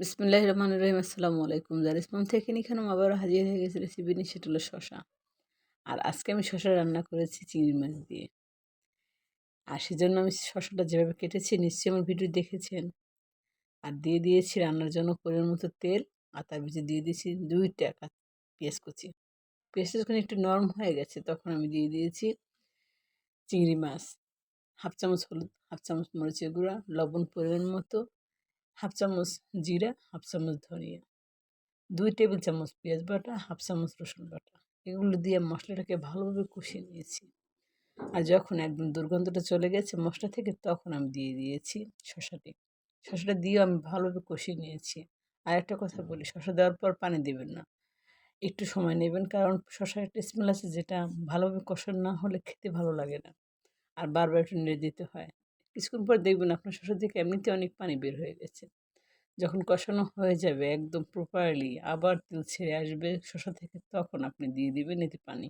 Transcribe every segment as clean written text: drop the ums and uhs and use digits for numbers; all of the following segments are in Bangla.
বিসমিল্লাহির রহমানির রহিম। আসসালামু আলাইকুম। জারিস মম থেকে এখানে আবারও হাজির হয়ে গেছে রেসিপি নিয়ে, সেটা হলো শসা। আর আজকে আমি শসা রান্না করেছি চিংড়ি মাছ দিয়ে। আর সেজন্য আমি শসাটা যেভাবে কেটেছি নিশ্চয়ই আমার ভিডিও দেখেছেন। আর দিয়ে দিয়েছি রান্নার জন্য পরিমাণ মতো তেল। আর তার ভিতরে দিয়ে দিয়েছি 2টা পেঁয়াজ কুচি। পেঁয়াজটা যখন একটু নরম হয়ে গেছে তখন আমি দিয়ে দিয়েছি চিংড়ি মাছ। হাফ চামচ হলুদ, হাফ চামচ মরিচের গুঁড়া, লবণ পরিমাণ মতো, হাফ চামচ জিরা, হাফ চামচ ধনিয়া, 2 টেবিল চামচ পেঁয়াজ বাটা, হাফ চামচ রসুন বাটা। এগুলো দিয়ে মশলাটাকে ভালোভাবে কষিয়ে নিয়েছি। আর যখন একদম দুর্গন্ধটা চলে গেছে মশলা থেকে, তখন আমি দিয়ে দিয়েছি শসাটি। শসাটা দিয়েও আমি ভালোভাবে কষিয়ে নিয়েছি। আর একটা কথা বলি, শসা দেওয়ার পর পানি দেবেন না। একটু সময় নেবেন, কারণ শসার একটা স্মেল আছে যেটা ভালোভাবে কষানো না হলে খেতে ভালো লাগে না। আর বারবার একটু নেড়ে দিতে হয়। কিছুক্ষণ পর দেখবেন আপনার শসা থেকে এমনিতে অনেক পানি বের হয়ে গেছে। যখন কষানো হয়ে যাবে একদম প্রপারলি, আবার তেল ছেড়ে আসবে শসা থেকে, তখন আপনি দিয়ে দিবেন এতে পানি।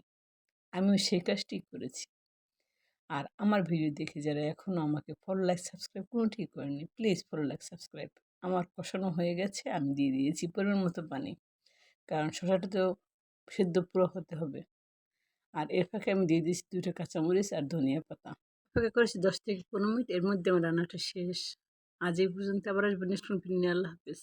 আমিও সেই কাজটিই করেছি। আর আমার ভিডিও দেখে যারা এখনও আমাকে ফলো, লাইক, সাবস্ক্রাইব কোনোটিই করেননি, প্লিজ ফলো, লাইক, সাবস্ক্রাইব। আমার কষানো হয়ে গেছে, আমি দিয়ে দিয়েছি পরিমাণ মতো পানি। কারণ শসাটা তো সেদ্ধ পুরো হতে হবে। আর এর ফাঁকে আমি দিয়ে দিয়েছি 2টা কাঁচামরিচ আর ধনিয়া পাতা। অপেক্ষা করেছি 10 থেকে 15 মিনিট। এর মধ্যে আমার রান্নাটা শেষ। আজ এই পর্যন্ত, আবার আসবেন নেক্সট কোন ভিডিও নিয়ে। আল্লাহ হাফেজ।